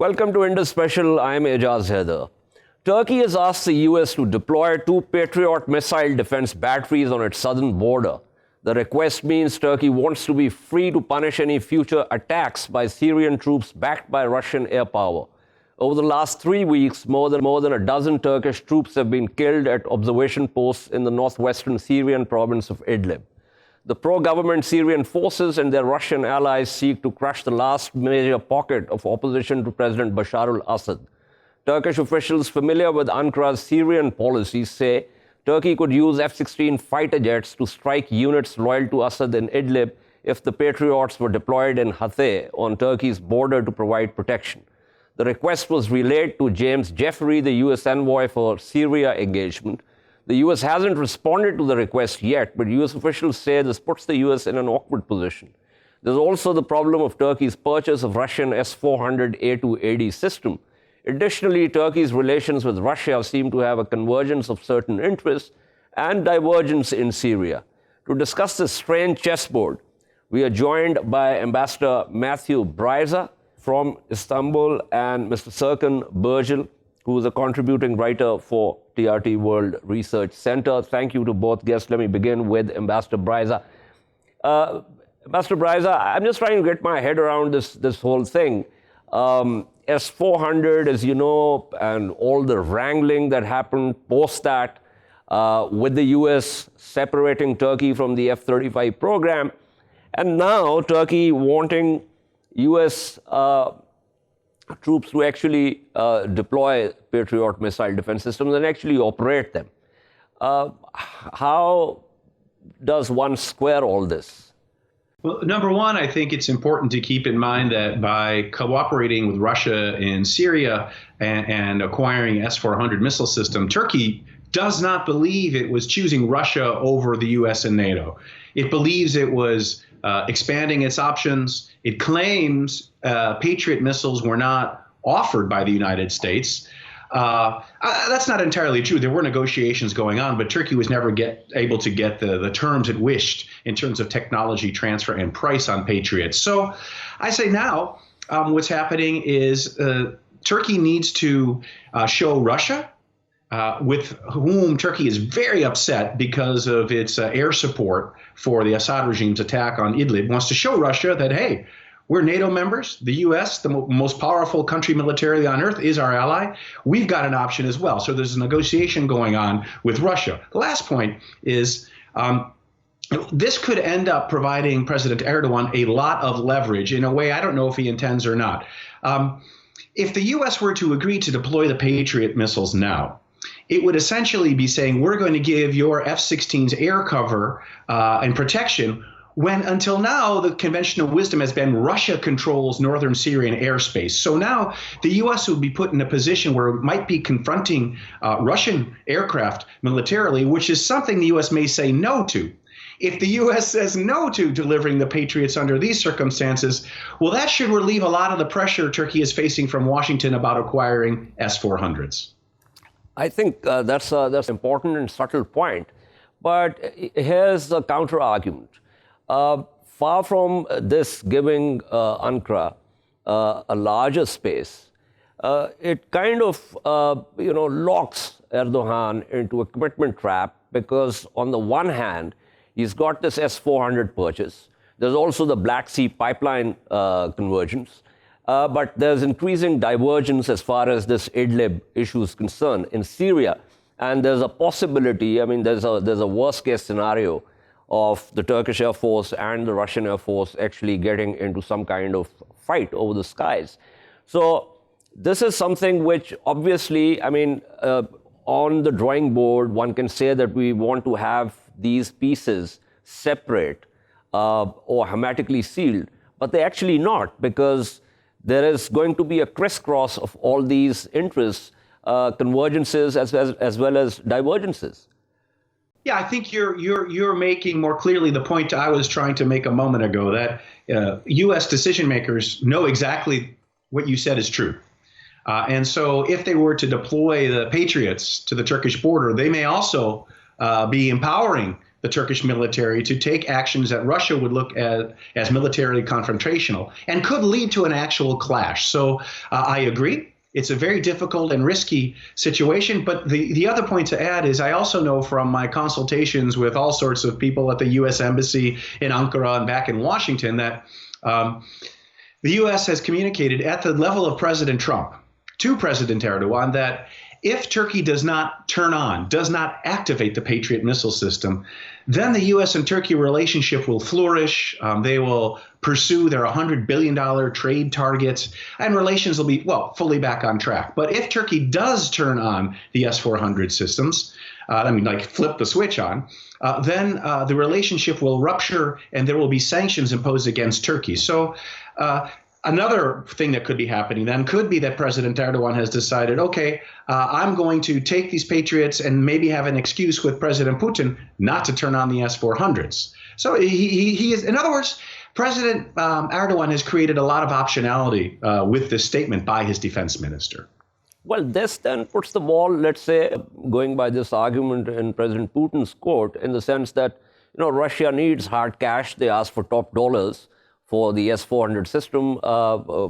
Welcome to Indus Special. I'm Ejaz Haider. Turkey has asked the US to deploy 2 Patriot missile defense batteries on its southern border. The request means Turkey wants to be free to punish any future attacks by Syrian troops backed by Russian air power. Over the last 3 weeks, more than a dozen Turkish troops have been killed at observation posts in the northwestern Syrian province of Idlib. The pro-government Syrian forces and their Russian allies seek to crush the last major pocket of opposition to President Bashar al-Assad. Turkish officials familiar with Ankara's Syrian policies say Turkey could use F-16 fighter jets to strike units loyal to Assad in Idlib if the Patriots were deployed in Hatay on Turkey's border to provide protection. The request was relayed to James Jeffrey, the U.S. envoy for Syria engagement. The U.S. hasn't responded to the request yet, but U.S. officials say this puts the U.S. in an awkward position. There's also the problem of Turkey's purchase of Russian S-400 A2AD system. Additionally, Turkey's relations with Russia seem to have a convergence of certain interests and divergence in Syria. To discuss this strange chessboard, we are joined by Ambassador Matthew Bryza from Istanbul and Mr. Serkan Birgel, who is a contributing writer for TRT World Research Center. Thank you to both guests. Let me begin with Ambassador Bryza. Ambassador Bryza, I'm just trying to get my head around this whole thing. S-400, as you know, and all the wrangling that happened post that, with the U.S. separating Turkey from the F-35 program, and now Turkey wanting U.S. troops to actually deploy Patriot missile defense systems and actually operate them. How does one square all this? Well, number one, I think it's important to keep in mind that by cooperating with Russia in Syria and acquiring S-400 missile system, Turkey does not believe it was choosing Russia over the U.S. and NATO. It believes it was expanding its options. It claims Patriot missiles were not offered by the United States. That's not entirely true. There were negotiations going on, but Turkey was never able to get the terms it wished in terms of technology transfer and price on Patriots. So I say now what's happening is Turkey needs to show Russia, with whom Turkey is very upset because of its air support for the Assad regime's attack on Idlib, wants to show Russia that, hey, we're NATO members. The U.S., the most powerful country militarily on earth, is our ally. We've got an option as well. So there's a negotiation going on with Russia. The last point is this could end up providing President Erdogan a lot of leverage in a way I don't know if he intends or not. If the U.S. were to agree to deploy the Patriot missiles now, it would essentially be saying we're going to give your F-16s air cover and protection when until now the conventional wisdom has been Russia controls northern Syrian airspace. So now the U.S. would be put in a position where it might be confronting Russian aircraft militarily, which is something the U.S. may say no to. If the U.S. says no to delivering the Patriots under these circumstances, well, that should relieve a lot of the pressure Turkey is facing from Washington about acquiring S-400s. I think that's an important and subtle point. But here's the counter-argument. Far from this giving Ankara a larger space, it kind of locks Erdogan into a commitment trap because on the one hand, he's got this S-400 purchase. There's also the Black Sea pipeline convergence. But there's increasing divergence as far as this Idlib issue is concerned in Syria. And there's a possibility, there's a worst case scenario of the Turkish Air Force and the Russian Air Force actually getting into some kind of fight over the skies. So this is something which obviously, on the drawing board, one can say that we want to have these pieces separate or hermetically sealed, but they're actually not, because there is going to be a crisscross of all these interests, convergences as well as divergences. Yeah, I think you're making more clearly the point I was trying to make a moment ago, that U.S. decision makers know exactly what you said is true. And so if they were to deploy the Patriots to the Turkish border, they may also be empowering the Turkish military to take actions that Russia would look at as militarily confrontational and could lead to an actual clash. So I agree. It's a very difficult and risky situation. But the other point to add is I also know from my consultations with all sorts of people at the U.S. Embassy in Ankara and back in Washington that the U.S. has communicated at the level of President Trump to President Erdogan that if Turkey does not turn on, does not activate the Patriot missile system, then the U.S. and Turkey relationship will flourish. They will pursue their $100 billion trade targets, and relations will be, well, fully back on track. But if Turkey does turn on the S-400 systems, flip the switch on, then the relationship will rupture and there will be sanctions imposed against Turkey. So another thing that could be happening then could be that President Erdogan has decided, okay, I'm going to take these Patriots and maybe have an excuse with President Putin not to turn on the S-400s. So he is, in other words, President Erdogan has created a lot of optionality with this statement by his defense minister. Well, this then puts the ball, let's say, going by this argument in President Putin's court, in the sense that, Russia needs hard cash. They ask for top dollars for the S-400 system,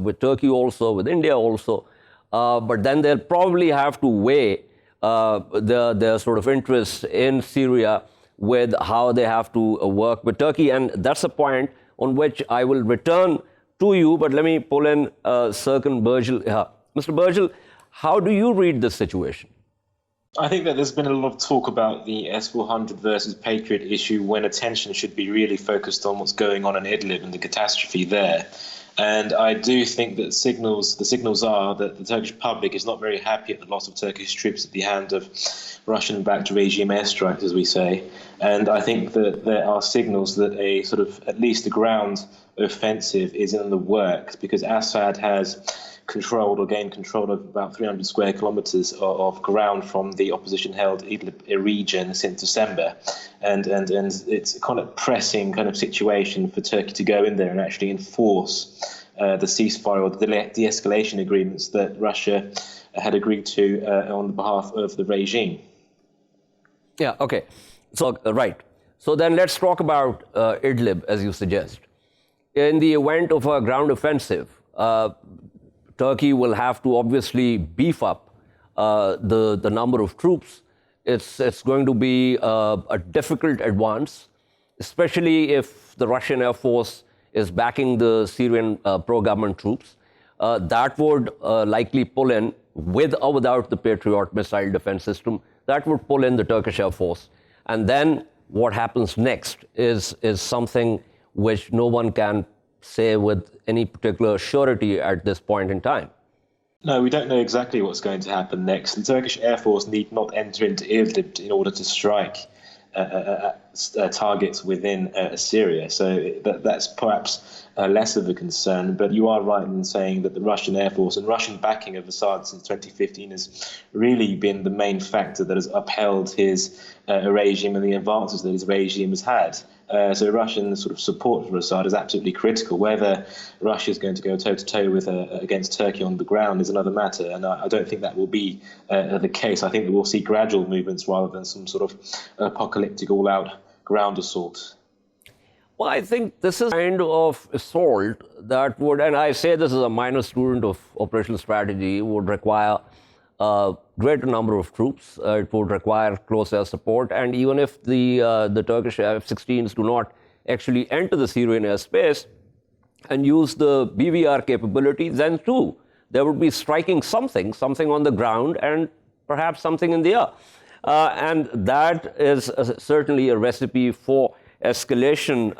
with Turkey also, with India also. But then they'll probably have to weigh their sort of interests in Syria with how they have to work with Turkey. And that's a point on which I will return to you. But let me pull in Serkan Birgel. Mr. Birgel, how do you read this situation? I think that there's been a lot of talk about the S-400 versus Patriot issue when attention should be really focused on what's going on in Idlib and the catastrophe there. And I do think that the signals are that the Turkish public is not very happy at the loss of Turkish troops at the hand of Russian-backed regime airstrikes, as we say. And I think that there are signals that a sort of, at least a ground offensive is in the works, because Assad has controlled or gained control of about 300 square kilometers of ground from the opposition-held Idlib region since December. And it's a kind of pressing kind of situation for Turkey to go in there and actually enforce the ceasefire or the de-escalation agreements that Russia had agreed to on behalf of the regime. Yeah, okay. So, right. So then let's talk about Idlib, as you suggest. In the event of a ground offensive, Turkey will have to obviously beef up the number of troops. It's going to be a difficult advance, especially if the Russian Air Force is backing the Syrian pro-government troops. That would likely pull in, with or without the Patriot missile defense system, that would pull in the Turkish Air Force. And then what happens next is something which no one can say with any particular surety at this point in time. No, we don't know exactly what's going to happen next. The Turkish Air Force need not enter into Idlib in order to strike targets within Syria. So that's perhaps less of a concern. But you are right in saying that the Russian Air Force and Russian backing of Assad since 2015 has really been the main factor that has upheld his regime and the advances that his regime has had. So Russian sort of support for Assad is absolutely critical. Whether Russia is going to go toe-to-toe with against Turkey on the ground is another matter, and I don't think that will be the case. I think that we'll see gradual movements rather than some sort of apocalyptic all-out ground assault. Well, I think this is a kind of assault that would, and I say this as a minor student of operational strategy, would require a greater number of troops. It would require close air support. And even if the Turkish F-16s do not actually enter the Syrian airspace and use the BVR capability, then too, there would be striking something on the ground and perhaps something in the air. And that is certainly a recipe for escalation.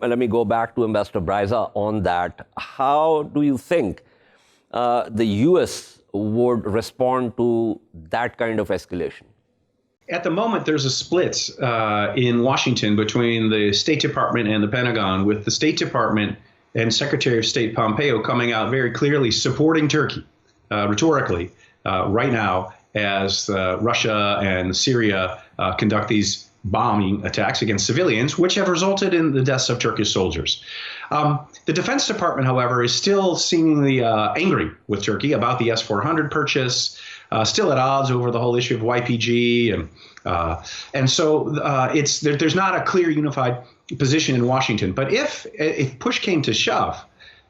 Let me go back to Ambassador Bryza on that. How do you think the U.S. would respond to that kind of escalation? At the moment, there's a split in Washington between the State Department and the Pentagon, with the State Department and Secretary of State Pompeo coming out very clearly supporting Turkey rhetorically right now as Russia and Syria conduct these bombing attacks against civilians, which have resulted in the deaths of Turkish soldiers. The Defense Department, however, is still seemingly angry with Turkey about the S-400 purchase. still at odds over the whole issue of YPG, and so there's not a clear unified position in Washington. But if push came to shove,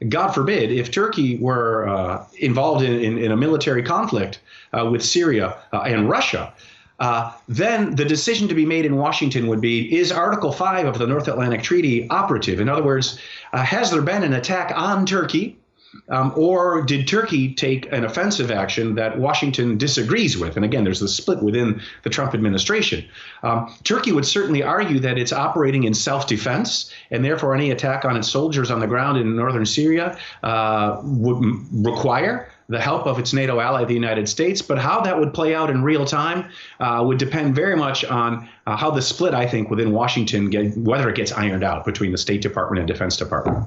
God forbid, if Turkey were involved in a military conflict with Syria and Russia, then the decision to be made in Washington would be, is Article 5 of the North Atlantic Treaty operative? In other words, has there been an attack on Turkey, or did Turkey take an offensive action that Washington disagrees with? And again, there's a split within the Trump administration. Turkey would certainly argue that it's operating in self-defense, and therefore any attack on its soldiers on the ground in northern Syria would require the help of its NATO ally, the United States. But how that would play out in real time would depend very much on how the split, I think, within Washington, whether it gets ironed out between the State Department and Defense Department.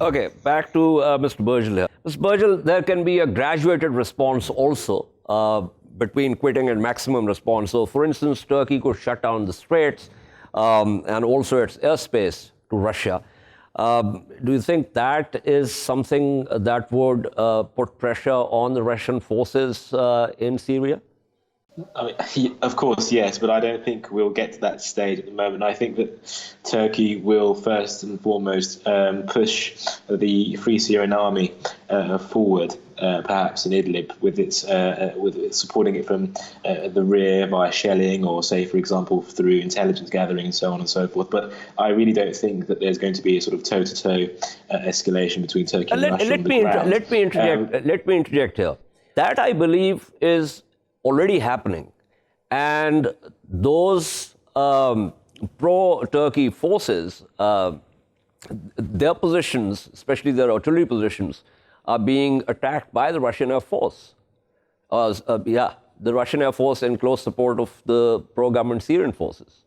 Okay, back to Mr. Birgel here. Mr. Birgel, there can be a graduated response also between quitting and maximum response. So, for instance, Turkey could shut down the Straits and also its airspace to Russia. Do you think that is something that would put pressure on the Russian forces in Syria? I mean, of course, yes, but I don't think we'll get to that stage at the moment. I think that Turkey will first and foremost push the Free Syrian Army forward, perhaps in Idlib, with its supporting it from the rear via shelling, or say, for example, through intelligence gathering and so on and so forth. But I really don't think that there's going to be a sort of toe-to-toe escalation between Turkey and Russia. Let me interject here. That, I believe, is already happening, and those pro-Turkey forces, their positions, especially their artillery positions, are being attacked by the Russian Air Force. The Russian Air Force in close support of the pro-government Syrian forces.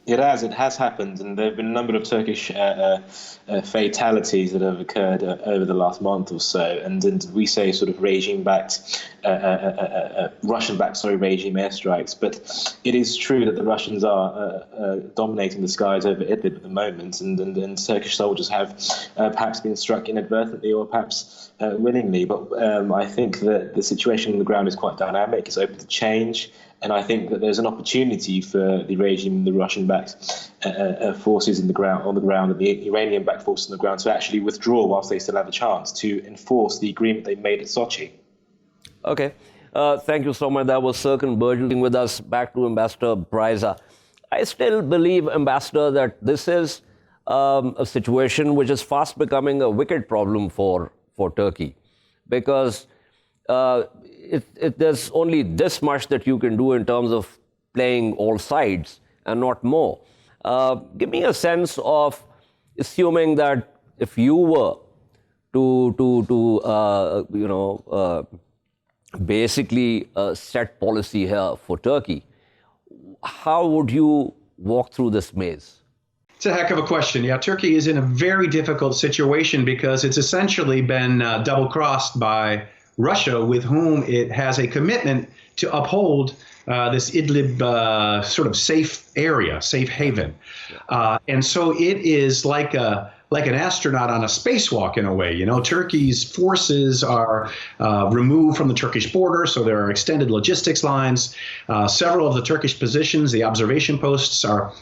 It has happened, and there have been a number of Turkish fatalities that have occurred over the last month or so, and we say sort of Russian-backed regime airstrikes. But it is true that the Russians are dominating the skies over Idlib at the moment, and Turkish soldiers have perhaps been struck inadvertently or perhaps willingly. But I think that the situation on the ground is quite dynamic. It's open to change. And I think that there's an opportunity for the regime, the Russian-backed forces on the ground, and the Iranian-backed forces on the ground to actually withdraw whilst they still have a chance to enforce the agreement they made at Sochi. Okay. Thank you so much. That was Serkan Birgel with us. Back to Ambassador Bryza. I still believe, Ambassador, that this is a situation which is fast becoming a wicked problem for Turkey, because there's only this much that you can do in terms of playing all sides and not more. Give me a sense of, assuming that if you were to basically set policy here for Turkey, how would you walk through this maze? It's a heck of a question. Yeah, Turkey is in a very difficult situation because it's essentially been double-crossed by Russia, with whom it has a commitment to uphold this Idlib sort of safe area, safe haven. And so it is like an astronaut on a spacewalk in a way. You know, Turkey's forces are removed from the Turkish border, so there are extended logistics lines. Several of the Turkish positions, the observation posts, are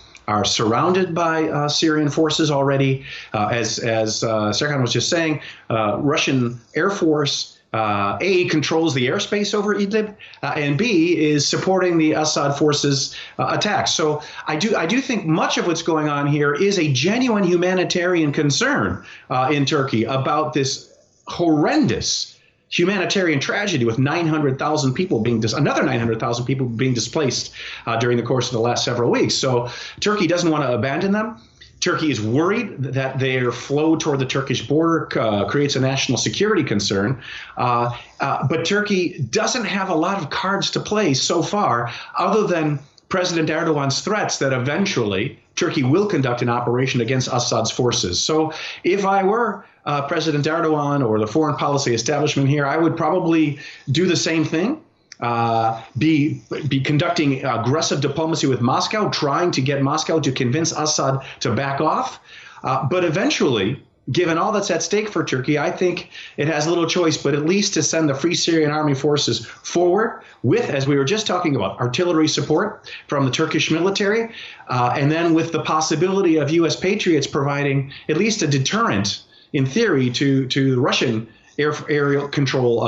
surrounded by Syrian forces already. As Serkan was just saying, Russian Air Force A, controls the airspace over Idlib, and B, is supporting the Assad forces' attacks. So I do think much of what's going on here is a genuine humanitarian concern in Turkey about this horrendous humanitarian tragedy with 900,000 people another 900,000 people being displaced during the course of the last several weeks. So Turkey doesn't want to abandon them. Turkey is worried that their flow toward the Turkish border creates a national security concern. But Turkey doesn't have a lot of cards to play so far, other than President Erdogan's threats that eventually Turkey will conduct an operation against Assad's forces. So if I were President Erdogan or the foreign policy establishment here, I would probably do the same thing. Be conducting aggressive diplomacy with Moscow, trying to get Moscow to convince Assad to back off. But eventually, given all that's at stake for Turkey, I think it has little choice but at least to send the Free Syrian Army forces forward with, as we were just talking about, artillery support from the Turkish military, and then with the possibility of U.S. Patriots providing at least a deterrent, in theory, to the Russian aerial control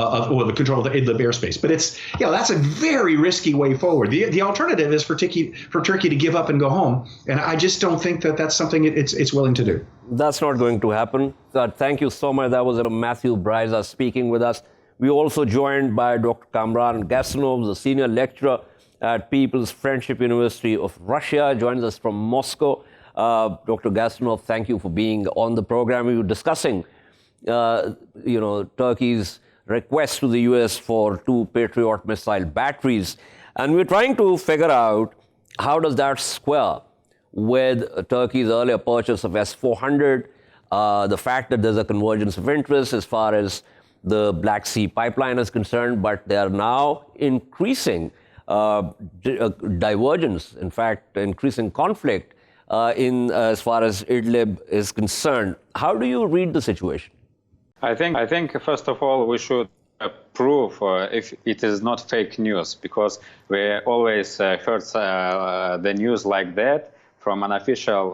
the control of the Idlib airspace. But that's a very risky way forward. The alternative is for Turkey to give up and go home, and I just don't think that that's something it's willing to do. That's not going to happen. Thank you so much. That was Matthew Bryza speaking with us. We also joined by Dr. Kamran Gasanov, the senior lecturer at People's Friendship University of Russia, joins us from Moscow. Dr. Gasanov, thank you for being on the program. We were discussing Turkey's request to the U.S. for 2 Patriot missile batteries. And we're trying to figure out how does that square with Turkey's earlier purchase of S-400, the fact that there's a convergence of interest as far as the Black Sea pipeline is concerned, but they are now increasing divergence, in fact, increasing conflict as far as Idlib is concerned. How do you read the situation? I think first of all, we should prove if it is not fake news, because we always heard the news like that from unofficial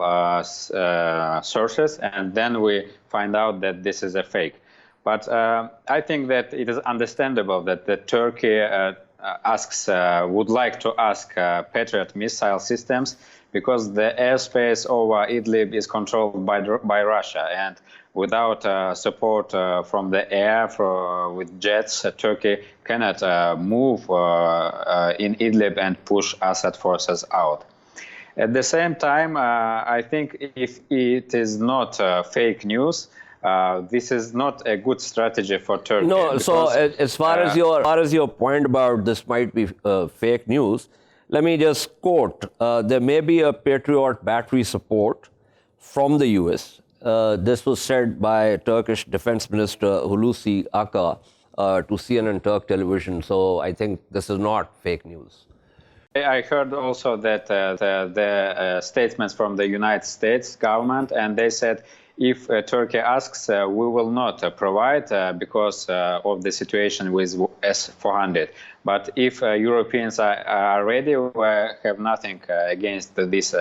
sources, and then we find out that this is a fake. But I think that it is understandable that the Turkey would like to ask Patriot missile systems, because the airspace over Idlib is controlled by Russia, and without support from the air with jets, Turkey cannot move in Idlib and push Assad forces out. At the same time, I think if it is not fake news, this is not a good strategy for Turkey. No, so as far as your point about this might be fake news, let me just quote, there may be a Patriot battery support from the U.S. This was said by Turkish Defense Minister Hulusi Akar to CNN Turk television. So I think this is not fake news. I heard also that the statements from the United States government, and they said if Turkey asks, we will not provide because of the situation with S-400. But if Europeans are ready, we have nothing against this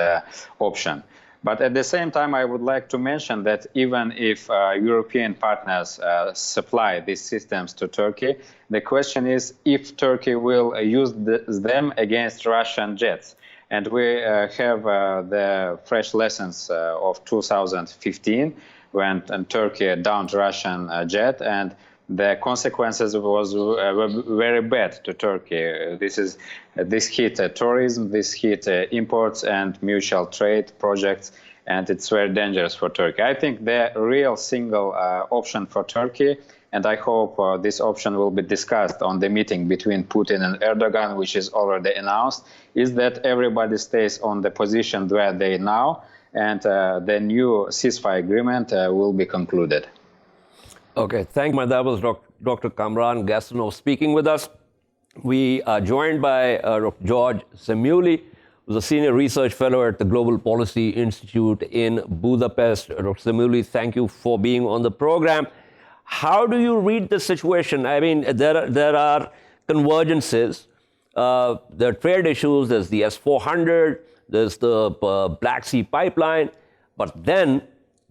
option. But at the same time, I would like to mention that even if European partners supply these systems to Turkey, the question is if Turkey will use them against Russian jets. And we have the fresh lessons of 2015 when Turkey downed Russian jet, and the consequences were very bad to Turkey. This hit tourism, this hit imports and mutual trade projects, and it's very dangerous for Turkey. I think the real single option for Turkey, and I hope this option will be discussed on the meeting between Putin and Erdogan, which is already announced, is that everybody stays on the position where they are now, and the new ceasefire agreement will be concluded. Okay, thank you. That was Dr. Kamran Gasanov speaking with us. We are joined by Ejaz Szamuely, who's a senior research fellow at the Global Policy Institute in Budapest. Dr. Szamuely, thank you for being on the program. How do you read the situation? I mean, there are convergences. There are trade issues. There's the S-400. There's the Black Sea pipeline. But then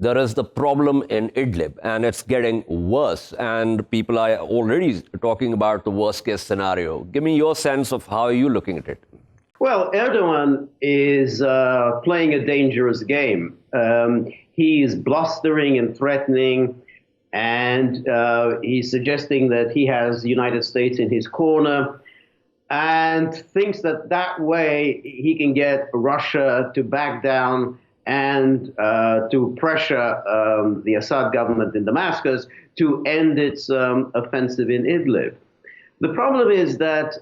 there is the problem in Idlib, and it's getting worse. And people are already talking about the worst-case scenario. Give me your sense of how you're looking at it. Well, Erdogan is playing a dangerous game. He's blustering and threatening, and he's suggesting that he has the United States in his corner, and thinks that that way he can get Russia to back down and to pressure the Assad government in Damascus to end its offensive in Idlib. The problem is that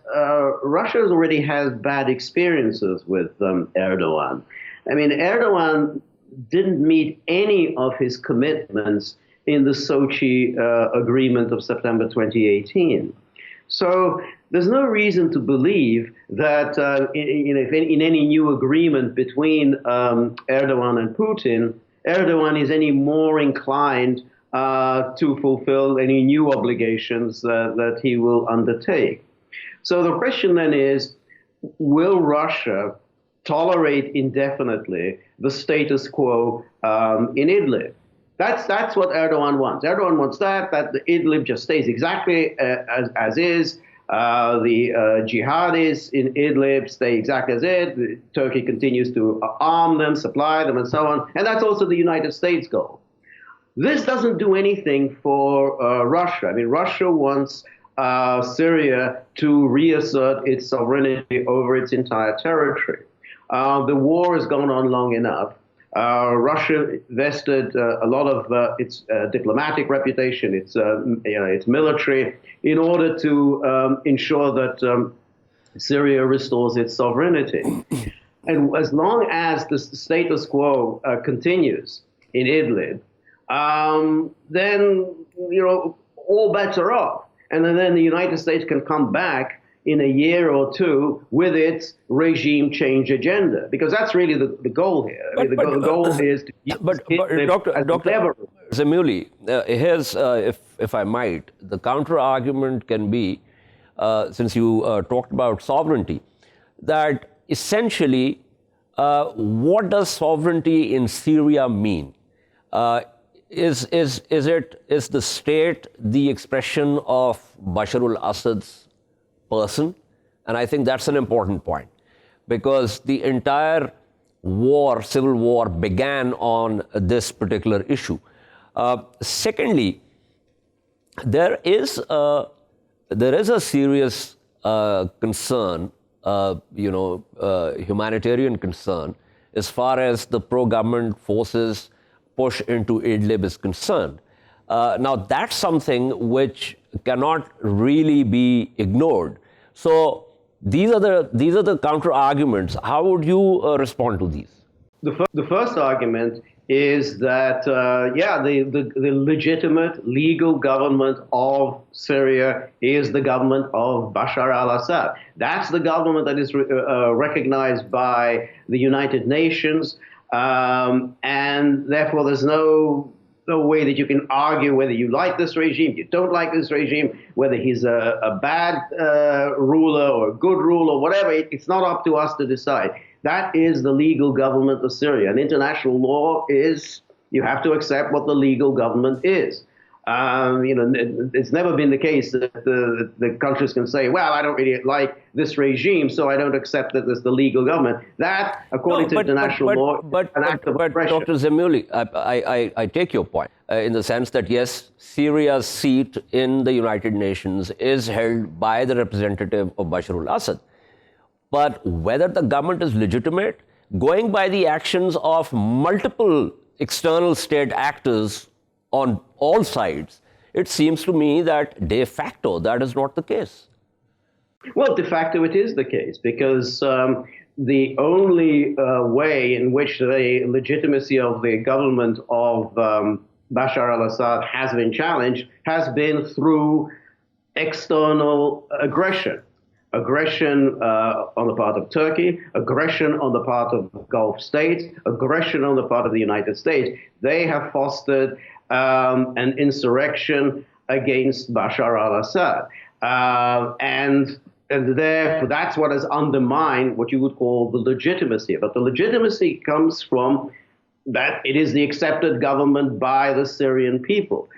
Russia already has bad experiences with Erdogan. I mean, Erdogan didn't meet any of his commitments in the Sochi agreement of September 2018. So there's no reason to believe that in any new agreement between Erdogan and Putin, Erdogan is any more inclined to fulfill any new obligations that he will undertake. So the question then is, will Russia tolerate indefinitely the status quo in Idlib? That's what Erdogan wants. Erdogan wants that the Idlib just stays exactly as is. The jihadis in Idlib stay exactly as it. Turkey continues to arm them, supply them, and so on. And that's also the United States' goal. This doesn't do anything for Russia. I mean, Russia wants Syria to reassert its sovereignty over its entire territory. The war has gone on long enough. Russia invested a lot of its diplomatic reputation, its military, in order to ensure that Syria restores its sovereignty. And as long as the status quo continues in Idlib, then all bets are off. And then the United States can come back in a year or two with its regime change agenda, because that's really the goal here. The goal is to use Dr. Szamuely, here's, if I might, the counter-argument can be, since you talked about sovereignty, that essentially, what does sovereignty in Syria mean? Is the state the expression of Bashar al-Assad's person? And I think that's an important point, because the entire war, civil war, began on this particular issue. Secondly, there is a serious concern, humanitarian concern, as far as the pro-government forces push into Idlib is concerned. Now, that's something which cannot really be ignored. So these are the counter arguments. How would you respond to these? The first argument is that the legitimate legal government of Syria is the government of Bashar al-Assad. That's the government that is recognized by the United Nations, and therefore there's no way that you can argue whether you like this regime, you don't like this regime, whether he's a bad ruler or a good ruler, whatever. It's not up to us to decide. That is the legal government of Syria. And international law is, you have to accept what the legal government is. It's never been the case that the countries can say, well, I don't really like this regime, so I don't accept that as the legal government. That, according to international law, is an act of oppression. Dr. Szamuely, I take your point in the sense that, yes, Syria's seat in the United Nations is held by the representative of Bashar al-Assad. But whether the government is legitimate, going by the actions of multiple external state actors on all sides, it seems to me that de facto that is not the case. Well, de facto it is the case, because the only way in which the legitimacy of the government of Bashar al-Assad has been challenged has been through external aggression. Aggression on the part of Turkey, aggression on the part of Gulf states, aggression on the part of the United States. They have fostered an insurrection against Bashar al-Assad. And therefore, that's what has undermined what you would call the legitimacy. But the legitimacy comes from that it is the accepted government by the Syrian people.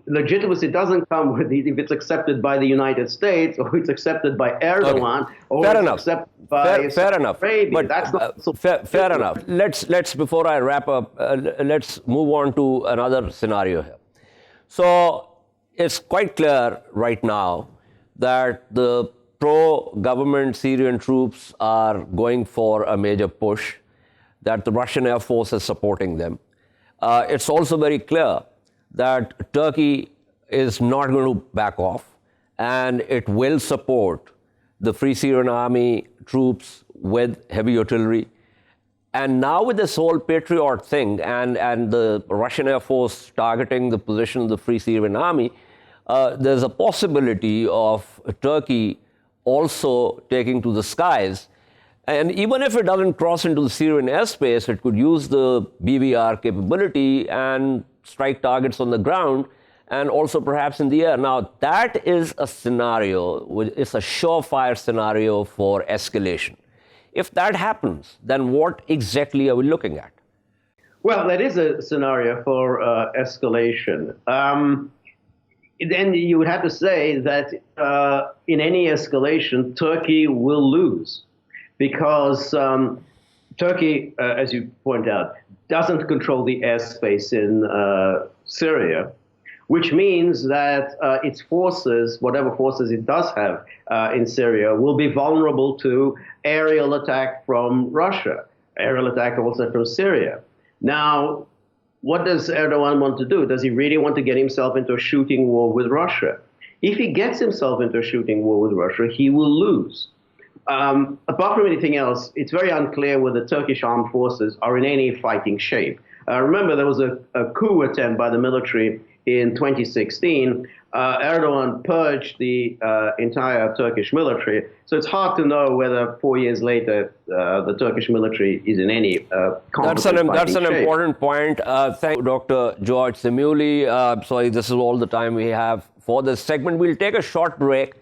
Legitimacy doesn't come with if it's accepted by the United States or it's accepted by Erdogan or fair it's enough. accepted by fair enough. Arabia. But that's not so fair enough. Let's before I wrap up, let's move on to another scenario here. So it's quite clear right now that the pro-government Syrian troops are going for a major push, that the Russian Air Force is supporting them. It's also very clear that Turkey is not going to back off, and it will support the Free Syrian Army troops with heavy artillery. And now with this whole Patriot thing and the Russian Air Force targeting the position of the Free Syrian Army, there's a possibility of Turkey also taking to the skies And even if it doesn't cross into the Syrian airspace, it could use the BVR capability and strike targets on the ground and also perhaps in the air. Now, that is a scenario, it's a surefire scenario for escalation. If that happens, then what exactly are we looking at? Well, that is a scenario for escalation. Then you would have to say that in any escalation, Turkey will lose because Turkey, as you point out, doesn't control the airspace in Syria, which means that its forces, whatever forces it does have in Syria, will be vulnerable to aerial attack from Russia, aerial attack also from Syria. Now, what does Erdogan want to do? Does he really want to get himself into a shooting war with Russia? If he gets himself into a shooting war with Russia, he will lose. Apart from anything else, it's very unclear whether Turkish armed forces are in any fighting shape. Remember, there was a coup attempt by the military in 2016. Erdogan purged the entire Turkish military. So it's hard to know whether 4 years later the Turkish military is in any competent That's an shape. important point. Thank you, Dr. George Szamuely. Sorry, this is all the time we have for this segment. We'll take a short break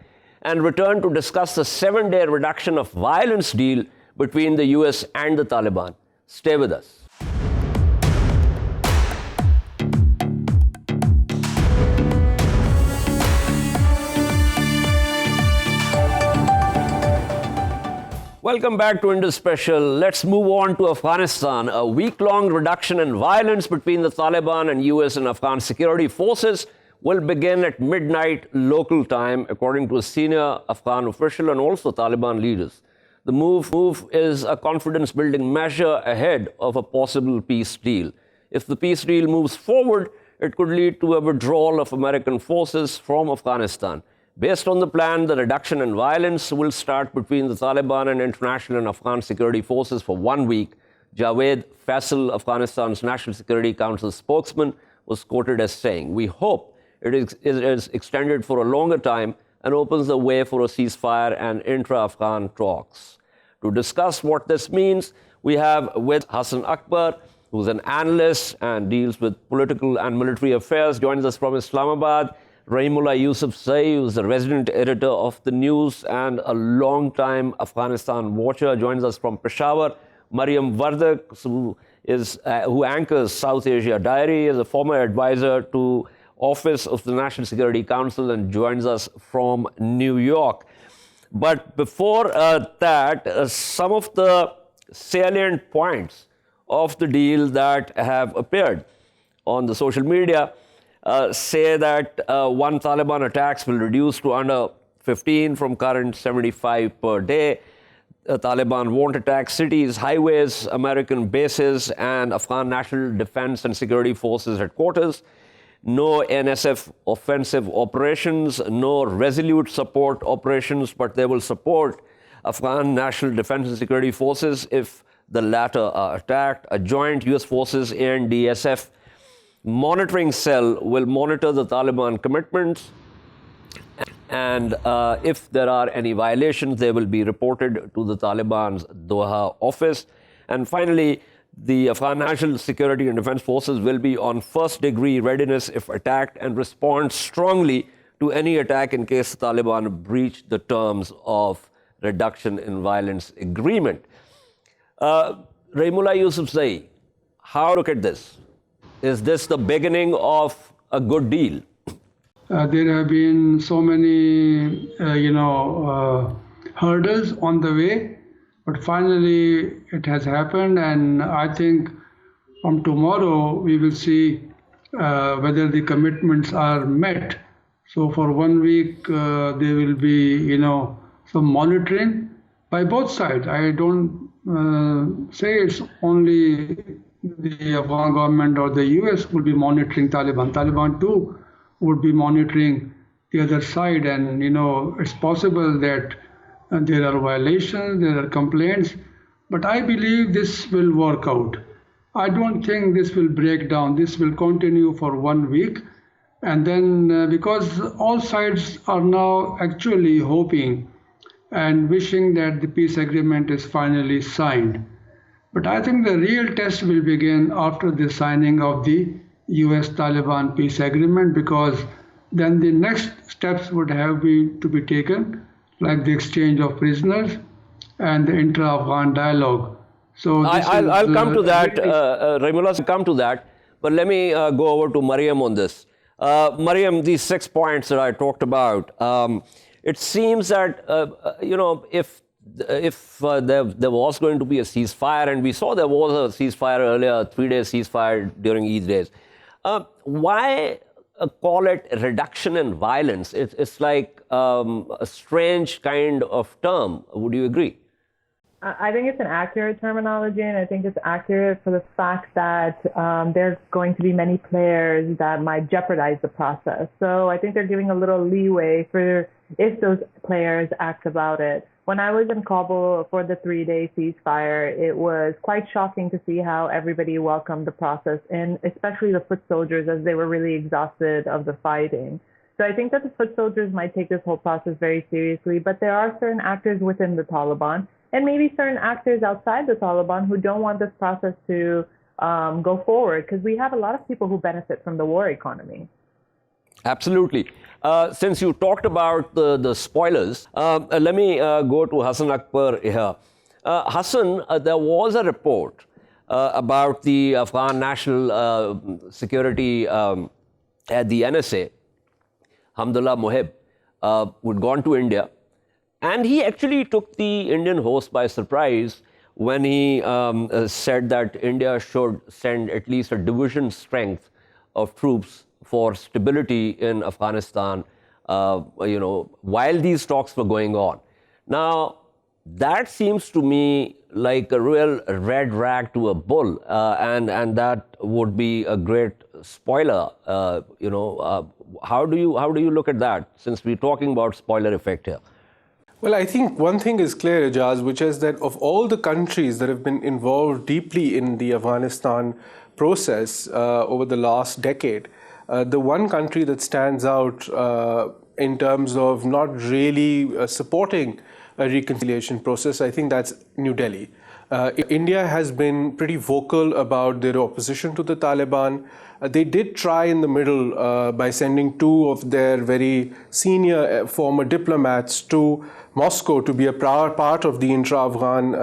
and return to discuss the 7-day reduction of violence deal between the US and the Taliban. Stay with us. Welcome back to Indus Special. Let's move on to Afghanistan. A week-long reduction in violence between the Taliban and US and Afghan security forces will begin at midnight local time, according to a senior Afghan official and also Taliban leaders. The move is a confidence-building measure ahead of a possible peace deal. If the peace deal moves forward, it could lead to a withdrawal of American forces from Afghanistan. Based on the plan, the reduction in violence will start between the Taliban and international and Afghan security forces for 1 week. Javed Faisal, Afghanistan's National Security Council spokesman, was quoted as saying, "We hope it is extended for a longer time and opens the way for a ceasefire and intra-Afghan talks." To discuss what this means, we have with Hassan Akbar, who's an analyst and deals with political and military affairs, joins us from Islamabad. Rahimullah Yousufzai, who's the resident editor of the news and a long-time Afghanistan watcher, joins us from Peshawar. Mariam Wardak, who anchors South Asia Diary, is a former advisor to Office of the National Security Council and joins us from New York. But before that, some of the salient points of the deal that have appeared on the social media say that one Taliban attacks will reduce to under 15 from current 75 per day. Taliban won't attack cities, highways, American bases, and Afghan National Defense and Security Forces headquarters. No NSF offensive operations, no resolute support operations, but they will support Afghan National Defense and Security Forces if the latter are attacked. A joint US Forces and DSF monitoring cell will monitor the Taliban commitments, and if there are any violations, they will be reported to the Taliban's Doha office. And finally, the Afghan National Security and Defense Forces will be on first-degree readiness if attacked and respond strongly to any attack in case the Taliban breach the terms of reduction in violence agreement. Rahimullah Yousufzai, how look at this? Is this the beginning of a good deal? There have been so many, hurdles on the way, but finally it has happened, and I think from tomorrow we will see whether the commitments are met. So for 1 week there will be, some monitoring by both sides. I don't say it's only the Afghan government or the US will be monitoring Taliban. Taliban too would be monitoring the other side, and it's possible that there are violations, there are complaints, but I believe this will work out. I don't think this will break down. This will continue for 1 week, and then because all sides are now actually hoping and wishing that the peace agreement is finally signed. But I think the real test will begin after the signing of the US-Taliban peace agreement, because then the next steps would have to be taken, like the exchange of prisoners and the intra-Afghan dialogue. So I'll come to that, Rahimullah, I'll come to that, but let me go over to Mariam on this. Mariam, these 6 points that I talked about, it seems that, if there was going to be a ceasefire, and we saw there was a ceasefire earlier, a 3-day ceasefire during Eid days, why call it a reduction in violence? It's like a strange kind of term. Would you agree? I think it's an accurate terminology, and I think it's accurate for the fact that there's going to be many players that might jeopardize the process. So I think they're giving a little leeway for if those players act about it. When I was in Kabul for the 3-day ceasefire, it was quite shocking to see how everybody welcomed the process, and especially the foot soldiers, as they were really exhausted of the fighting. So I think that the foot soldiers might take this whole process very seriously, but there are certain actors within the Taliban and maybe certain actors outside the Taliban who don't want this process to go forward, because we have a lot of people who benefit from the war economy. Absolutely. Since you talked about the spoilers, let me go to Hassan Akbar here. Hassan, there was a report about the Afghan National Security at the NSA, Hamidullah Mohib, who'd gone to India. And he actually took the Indian host by surprise when he said that India should send at least a division strength of troops for stability in Afghanistan, while these talks were going on. Now, that seems to me like a real red rag to a bull, and that would be a great spoiler. How do you look at that, since we're talking about spoiler effect here? Well, I think one thing is clear, Ejaz, which is that of all the countries that have been involved deeply in the Afghanistan process over the last decade, the one country that stands out in terms of not really supporting a reconciliation process, I think that's New Delhi. India has been pretty vocal about their opposition to the Taliban. They did try in the middle by sending 2 of their very senior former diplomats to Moscow to be a part of the intra-Afghan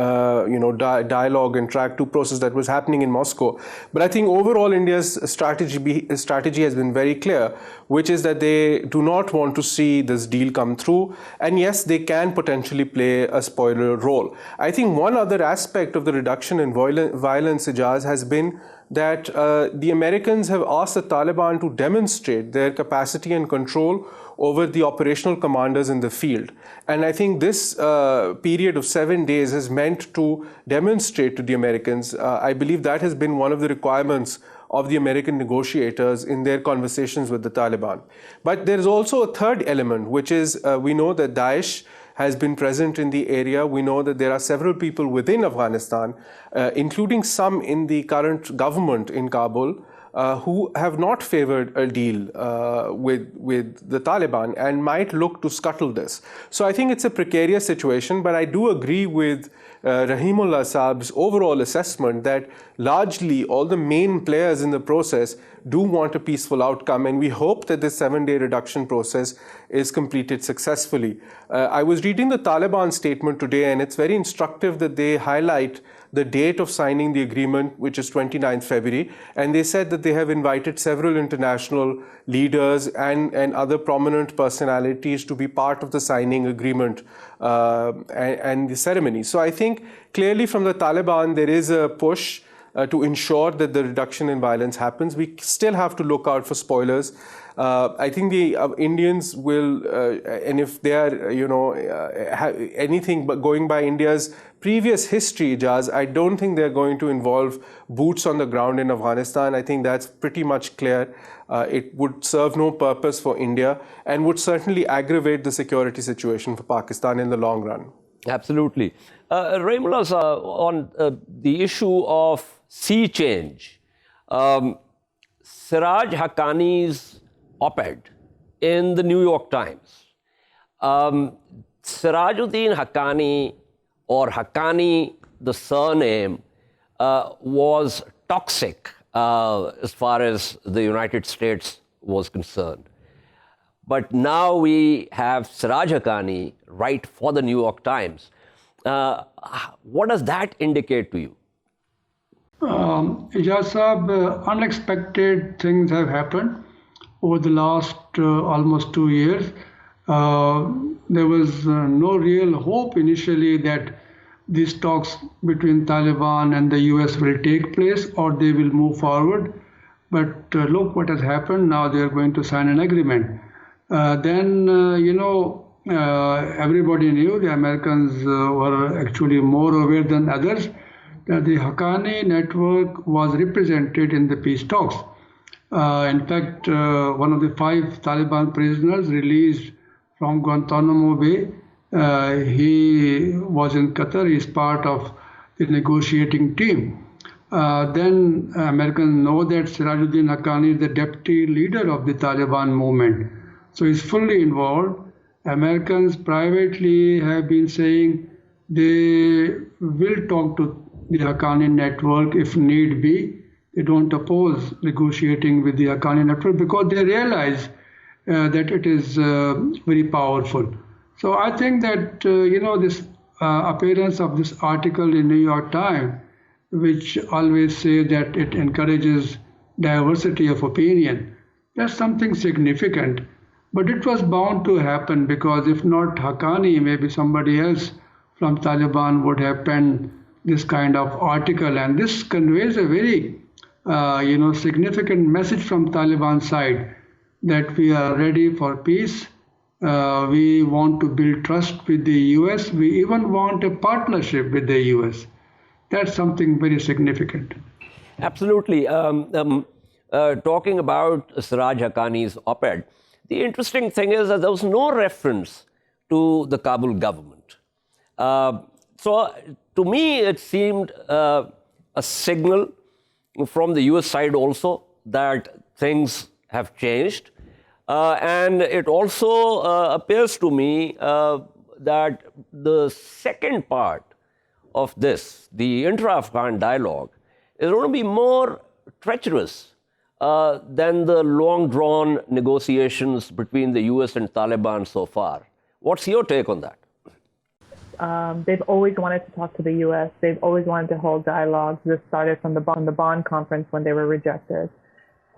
dialogue and track 2 process that was happening in Moscow. But I think overall India's strategy has been very clear, which is that they do not want to see this deal come through. And yes, they can potentially play a spoiler role. I think one other aspect of the reduction in violence, Ejaz, has been that the Americans have asked the Taliban to demonstrate their capacity and control over the operational commanders in the field. And I think this period of 7 days is meant to demonstrate to the Americans. I believe that has been one of the requirements of the American negotiators in their conversations with the Taliban. But there is also a third element, which is we know that Daesh has been present in the area. We know that there are several people within Afghanistan, including some in the current government in Kabul, who have not favored a deal with the Taliban and might look to scuttle this. So I think it's a precarious situation, but I do agree with Rahimullah Saab's overall assessment that largely all the main players in the process do want a peaceful outcome, and we hope that this 7-day reduction process is completed successfully. I was reading the Taliban statement today, and it's very instructive that they highlight the date of signing the agreement, which is 29th February, and they said that they have invited several international leaders and other prominent personalities to be part of the signing agreement and the ceremony. So I think clearly from the Taliban there is a push to ensure that the reduction in violence happens. We still have to look out for spoilers. I think the Indians will, and if they are, anything but going by India's previous history, Ejaz, I don't think they're going to involve boots on the ground in Afghanistan. I think that's pretty much clear. It would serve no purpose for India and would certainly aggravate the security situation for Pakistan in the long run. Absolutely. Rahimullah, on the issue of sea change, Siraj Haqqani's op-ed in the New York Times Sirajuddin Haqqani, or Haqqani, the surname, was toxic as far as the United States was concerned. But now we have Siraj Haqqani write for the New York Times. What does that indicate to you? Ejaz Saab, unexpected things have happened over the last almost 2 years. There was no real hope initially that these talks between Taliban and the US will take place or they will move forward. But look what has happened. Now they are going to sign an agreement. Everybody knew, the Americans were actually more aware than others, that the Haqqani network was represented in the peace talks. In fact, one of the 5 Taliban prisoners released from Guantanamo Bay, he was in Qatar. He is part of the negotiating team. Then Americans know that Sirajuddin Haqqani is the deputy leader of the Taliban movement. So he's fully involved. Americans privately have been saying they will talk to the Haqqani network if need be. They don't oppose negotiating with the Haqqani network because they realize that it is very powerful. So I think that, this appearance of this article in New York Times, which always say that it encourages diversity of opinion, that's something significant. But it was bound to happen because if not Haqqani, maybe somebody else from Taliban would have penned this kind of article. And this conveys a very, significant message from Taliban side that we are ready for peace. We want to build trust with the US. We even want a partnership with the US. That's something very significant. Absolutely. Talking about Siraj Haqqani's op-ed, the interesting thing is that there was no reference to the Kabul government. So to me, it seemed a signal from the US side also that things have changed. And it also appears to me that the second part of this, the intra-Afghan dialogue, is going to be more treacherous than the long-drawn negotiations between the US and Taliban so far. What's your take on that? They've always wanted to talk to the US. They've always wanted to hold dialogues. This started from the Bonn conference when they were rejected.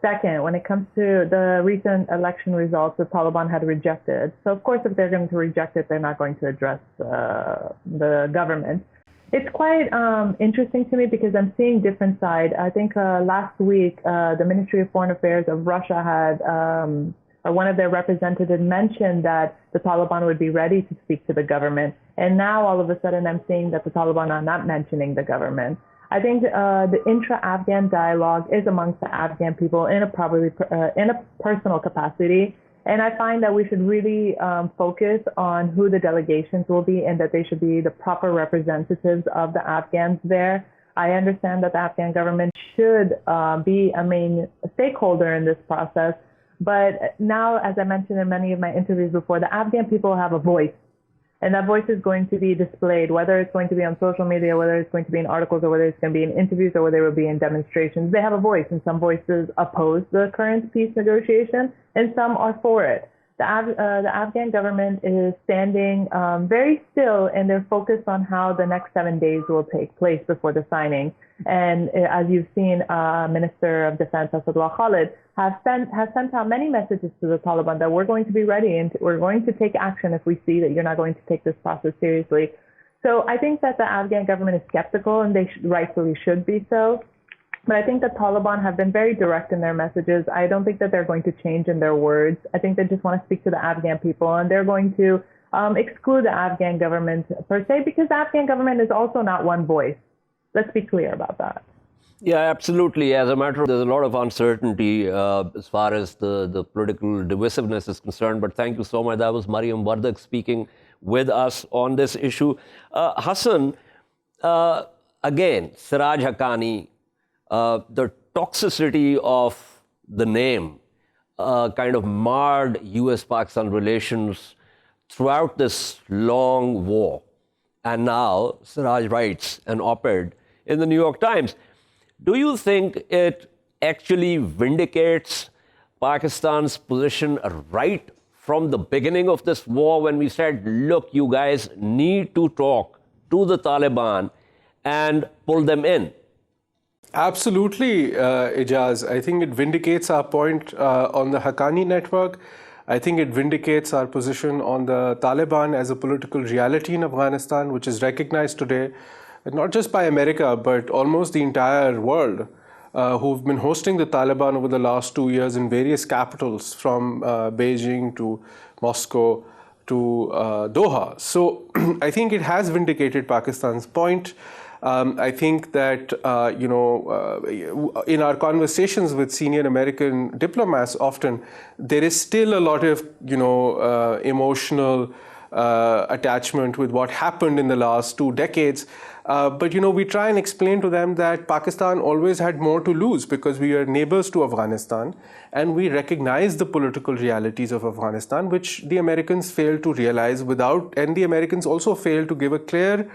Second, when it comes to the recent election results, the Taliban had rejected. So of course, if they're going to reject it, they're not going to address the government. It's quite interesting to me because I'm seeing different side. I think last week, the Ministry of Foreign Affairs of Russia had one of their representatives mentioned that the Taliban would be ready to speak to the government. And now all of a sudden I'm seeing that the Taliban are not mentioning the government. I think the intra-Afghan dialogue is amongst the Afghan people in a personal capacity. And I find that we should really focus on who the delegations will be and that they should be the proper representatives of the Afghans there. I understand that the Afghan government should be a main stakeholder in this process. But now, as I mentioned in many of my interviews before, the Afghan people have a voice. And that voice is going to be displayed, whether it's going to be on social media, whether it's going to be in articles, or whether it's going to be in interviews, or whether it will be in demonstrations. They have a voice, and some voices oppose the current peace negotiation, and some are for it. The Afghan government is standing very still, and they're focused on how the next 7 days will take place before the signing. And as you've seen, Minister of Defense Assadullah Khalid has sent out many messages to the Taliban that we're going to be ready and we're going to take action if we see that you're not going to take this process seriously. So I think that the Afghan government is skeptical, and they rightfully should be so. But I think the Taliban have been very direct in their messages. I don't think that they're going to change in their words. I think they just want to speak to the Afghan people, and they're going to exclude the Afghan government per se, because the Afghan government is also not one voice. Let's be clear about that. Yeah, absolutely. As a matter of, there's a lot of uncertainty as far as the political divisiveness is concerned. But thank you so much. That was Mariam Wardak speaking with us on this issue. Hassan, again, Siraj Haqqani, the toxicity of the name kind of marred US-Pakistan relations throughout this long war. And now Siraj writes an op-ed in the New York Times. Do you think it actually vindicates Pakistan's position right from the beginning of this war when we said, look, you guys need to talk to the Taliban and pull them in? Absolutely, Ejaz. I think it vindicates our point on the Haqqani network. I think it vindicates our position on the Taliban as a political reality in Afghanistan, which is recognized today, not just by America, but almost the entire world, who've been hosting the Taliban over the last 2 years in various capitals, from Beijing to Moscow to Doha. So I think it has vindicated Pakistan's point. I think that, in our conversations with senior American diplomats, often there is still a lot of, emotional attachment with what happened in the last 2 decades. But we try and explain to them that Pakistan always had more to lose because we are neighbors to Afghanistan and we recognize the political realities of Afghanistan, which the Americans failed to realize and the Americans also failed to give a clear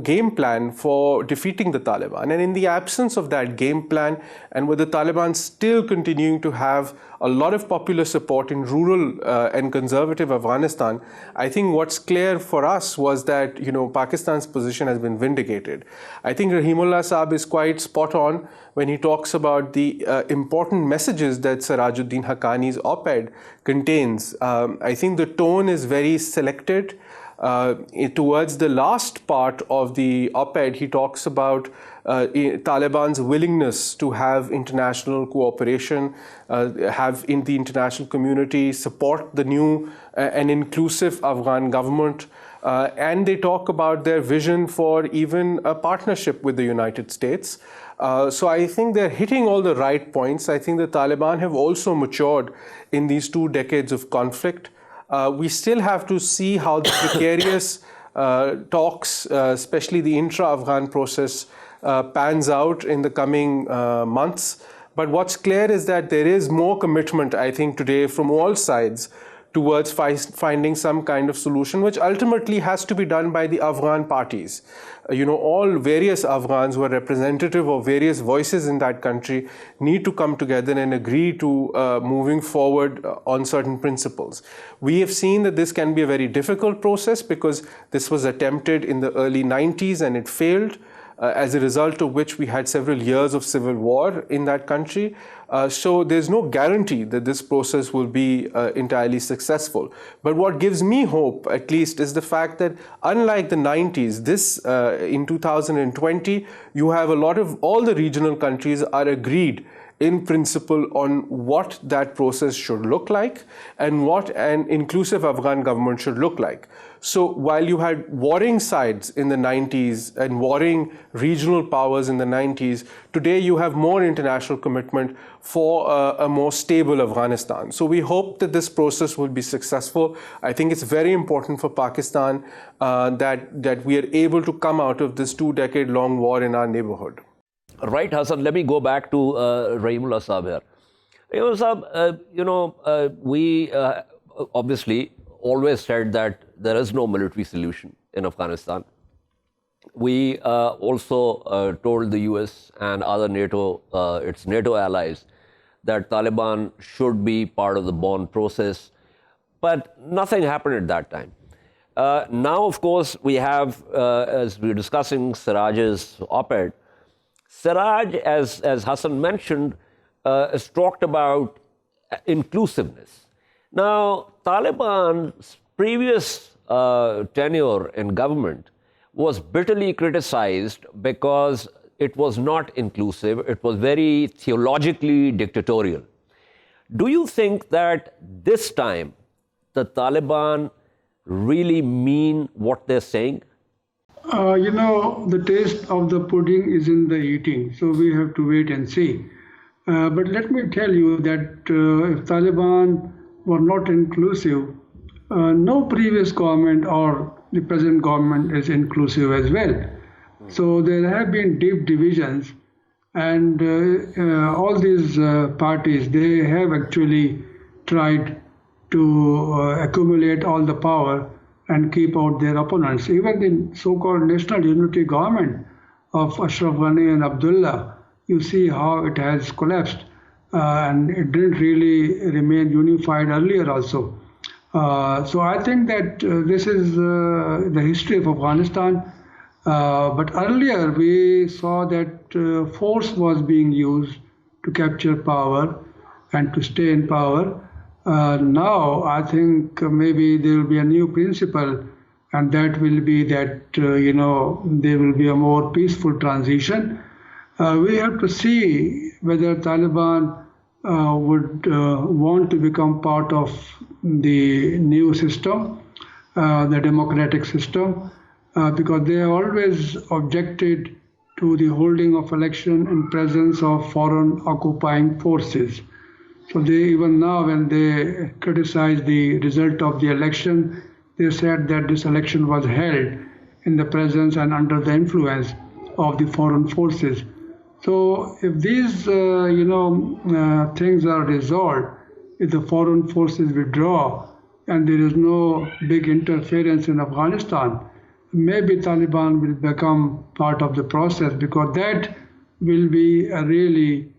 game plan for defeating the Taliban. And in the absence of that game plan, and with the Taliban still continuing to have a lot of popular support in rural and conservative Afghanistan, I think what's clear for us was that, Pakistan's position has been vindicated. I think Rahimullah Saab is quite spot on when he talks about the important messages that Sirajuddin Haqqani's op-ed contains. I think the tone is very selected. Towards the last part of the op-ed, he talks about Taliban's willingness to have international cooperation, have in the international community support the new and inclusive Afghan government. And they talk about their vision for even a partnership with the United States. So I think they're hitting all the right points. I think the Taliban have also matured in these 2 decades of conflict. We still have to see how the precarious talks, especially the intra-Afghan process, pans out in the coming months. But what's clear is that there is more commitment, I think, today from all sides towards finding some kind of solution, which ultimately has to be done by the Afghan parties. All various Afghans who are representative of various voices in that country need to come together and agree to moving forward on certain principles. We have seen that this can be a very difficult process because this was attempted in the early 90s and it failed. As a result of which we had several years of civil war in that country. So there's no guarantee that this process will be entirely successful. But what gives me hope, at least, is the fact that unlike the 90s, in 2020, you have a lot of all the regional countries are agreed in principle on what that process should look like and what an inclusive Afghan government should look like. So while you had warring sides in the 90s and warring regional powers in the 90s, today you have more international commitment for a more stable Afghanistan. So we hope that this process will be successful. I think it's very important for Pakistan that we are able to come out of this 2-decade-long war in our neighborhood. Right, Hassan, let me go back to Rahimullah Saab here. Rahimullah Saab, we obviously always said that there is no military solution in Afghanistan. We also told the US and other its NATO allies that Taliban should be part of the Bonn process, but nothing happened at that time. Now, of course, we have, as we were discussing Siraj's op-ed, Siraj, as Hassan mentioned, has talked about inclusiveness. Now, Taliban's previous tenure in government was bitterly criticized because it was not inclusive. It was very theologically dictatorial. Do you think that this time the Taliban really mean what they're saying? The taste of the pudding is in the eating, so we have to wait and see. But let me tell you that if Taliban were not inclusive, no previous government or the present government is inclusive as well. So there have been deep divisions, and all these parties, they have actually tried to accumulate all the power and keep out their opponents. Even the so-called national unity government of Ashraf Ghani and Abdullah, you see how it has collapsed, and it didn't really remain unified earlier also. So I think that this is the history of Afghanistan. But earlier we saw that force was being used to capture power and to stay in power. Now I think maybe there will be a new principle, and that will be that there will be a more peaceful transition. We have to see whether Taliban would want to become part of the new system, the democratic system, because they have always objected to the holding of election in presence of foreign occupying forces. So they, even now when they criticize the result of the election, they said that this election was held in the presence and under the influence of the foreign forces. So if these things are resolved, if the foreign forces withdraw and there is no big interference in Afghanistan, maybe Taliban will become part of the process, because that will be a really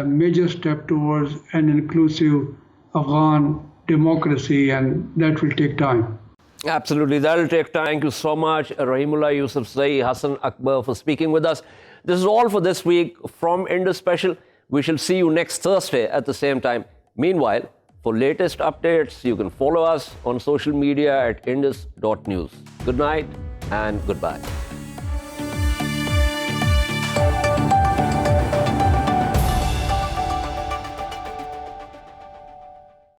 major step towards an inclusive Afghan democracy, and that will take time. Absolutely, that will take time. Thank you so much, Rahimullah, Yousufzai, Hassan, Akbar, for speaking with us. This is all for this week from Indus Special. We shall see you next Thursday at the same time. Meanwhile, for latest updates, you can follow us on social media at indus.news. Good night and goodbye.